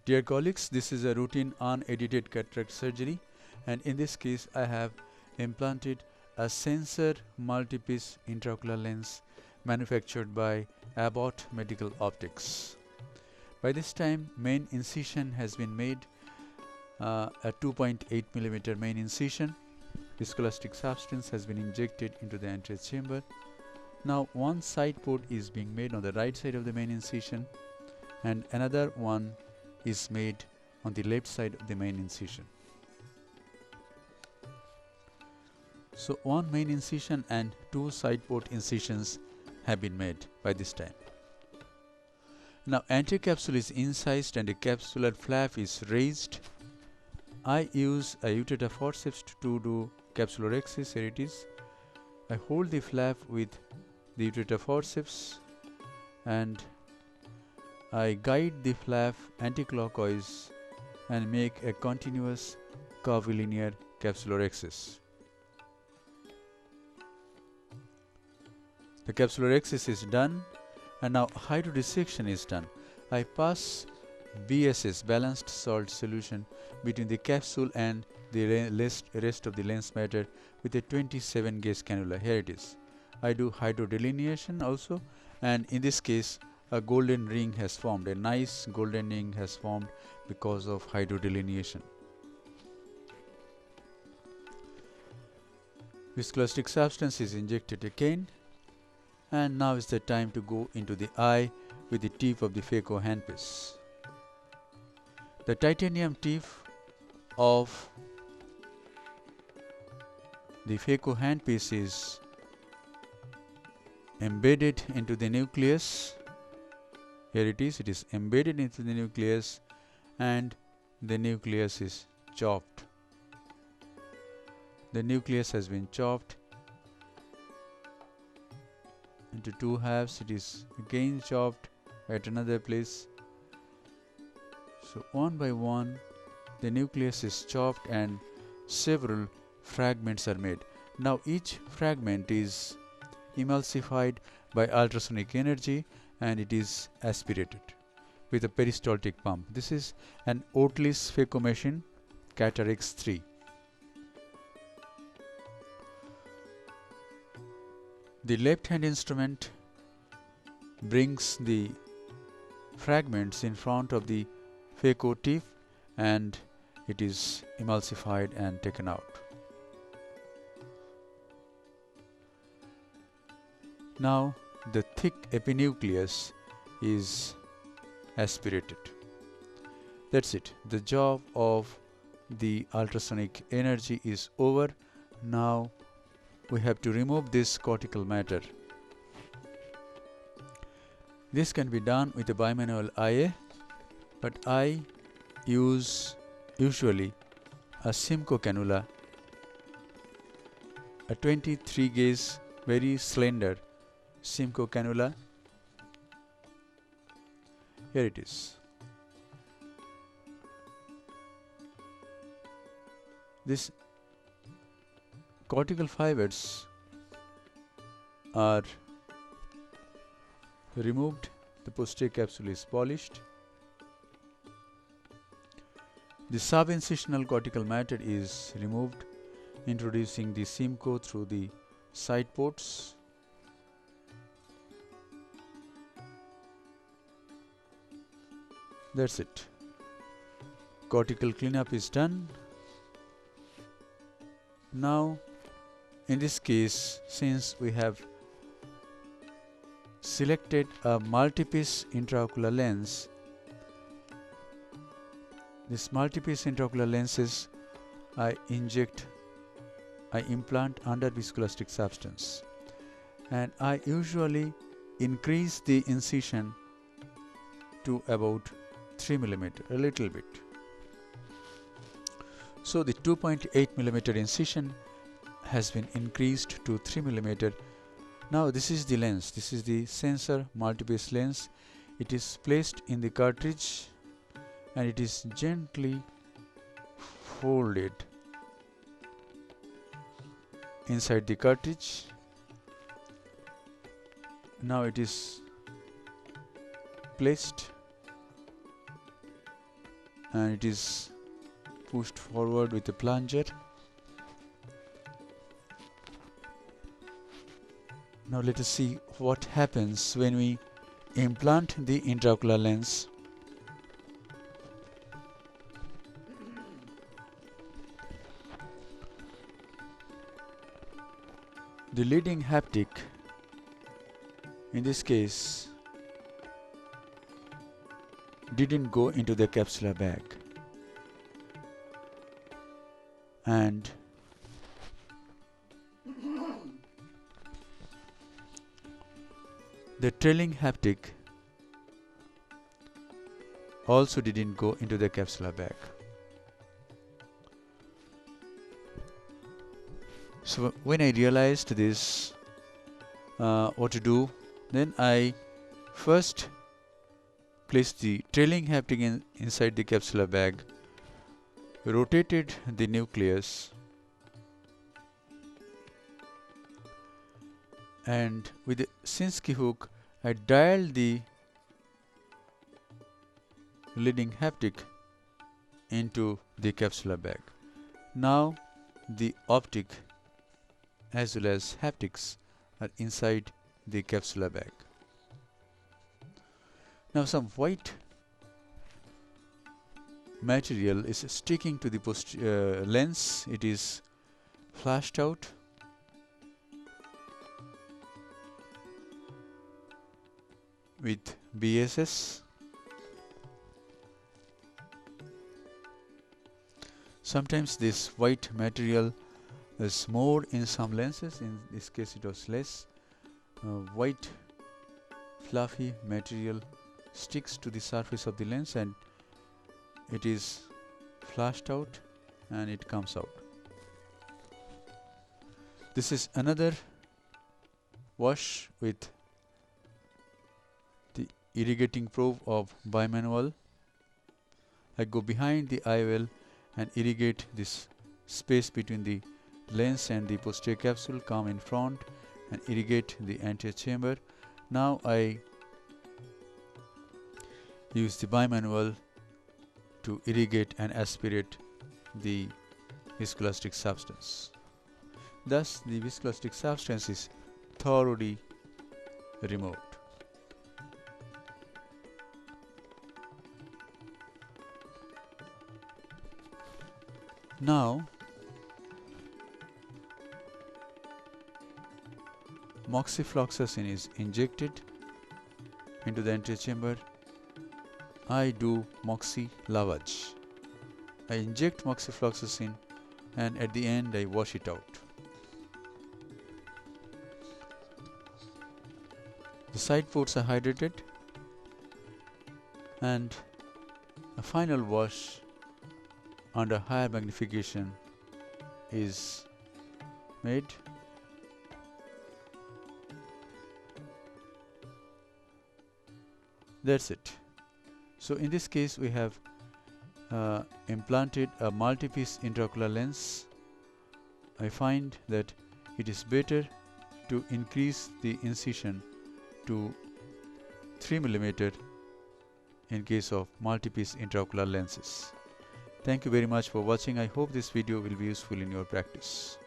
Dear colleagues, this is a routine unedited cataract surgery, and in this case I have implanted a Sensar Multipiece intraocular lens manufactured by Abbott Medical Optics. By this time, main incision has been made, a 2.8 mm main incision. Viscoelastic substance has been injected into the anterior chamber. Now one side port is being made on the right side of the main incision, and another one is made on the left side of the main incision. So one main incision and two side port incisions have been made by this time. Now anterior capsule is incised and the capsular flap is raised. I use a Unedited forceps to do capsulorhexis. Here it is. I hold the flap with the Unedited forceps and I guide the flap anticlockwise and make a continuous curvilinear capsulorhexis. The capsulorhexis is done, and now hydrodissection is done. I pass BSS, balanced salt solution, between the capsule and the rest of the lens matter with a 27 gauge cannula. Here it is. I do hydrodelineation also, and in this case a golden ring has formed. A nice golden ring has formed because of hydrodelineation. Viscoelastic substance is injected again, and now is the time to go into the eye with the tip of the Phaco handpiece. The titanium tip of the Phaco handpiece is embedded into the nucleus. Here it is embedded into the nucleus, and the nucleus is chopped. The nucleus has been chopped into two halves. It is again chopped at another place. So one by one the nucleus is chopped and several fragments are made. Now each fragment is emulsified by ultrasonic energy and it is aspirated with a peristaltic pump. This is an Oatly's Phaco machine, Catarix 3. The left hand instrument brings the fragments in front of the Phaco tip and it is emulsified and taken out. Now the thick epinucleus is aspirated. That's it. The job of the ultrasonic energy is over. Now we have to remove this cortical matter. This can be done with a bimanual IA, but I use usually a Simcoe cannula, a 23 gauge very slender Simcoe cannula. Here it is. This cortical fibers are removed. The posterior capsule is polished. The subincisional cortical matter is removed, introducing the Simcoe through the side ports. That's it. Cortical cleanup is done. Now, in this case, since we have selected a multipiece intraocular lens, this multipiece intraocular lenses I implant under viscoelastic substance, and I usually increase the incision to about 3 mm, a little bit. So the 2.8 mm incision has been increased to 3 mm. Now this is the lens. This is the Sensar Multipiece lens. It is placed in the cartridge and it is gently folded inside the cartridge. Now it is placed and it is pushed forward with a plunger. Now let us see what happens when we implant the intraocular lens. The leading haptic in this case didn't go into the capsular bag, and the trailing haptic also didn't go into the capsular bag. So when I realized this, what to do, then I first placed the trailing haptic inside the capsular bag, rotated the nucleus, and with the Sinskey hook I dialed the leading haptic into the capsular bag. Now the optic as well as haptics are inside the capsular bag. Now some white material is sticking to the lens. It is flashed out. With BSS. Sometimes this white material is more in some lenses, in this case it was less. White fluffy material sticks to the surface of the lens and it is flashed out and it comes out. This is another wash with the irrigating probe of bimanual. I go behind the IOL and irrigate this space between the lens and the posterior capsule, come in front and irrigate the anterior chamber. Now I use the bimanual to irrigate and aspirate the viscoelastic substance. Thus the viscoelastic substance is thoroughly removed. Now moxifloxacin is injected into the anterior chamber. I do moxi lavage. I inject moxifloxacin and at the end I wash it out. The side ports are hydrated and a final wash under higher magnification is made. That's it. So in this case we have implanted a multi-piece intraocular lens. I find that it is better to increase the incision to 3 mm in case of multi-piece intraocular lenses. Thank you very much for watching. I hope this video will be useful in your practice.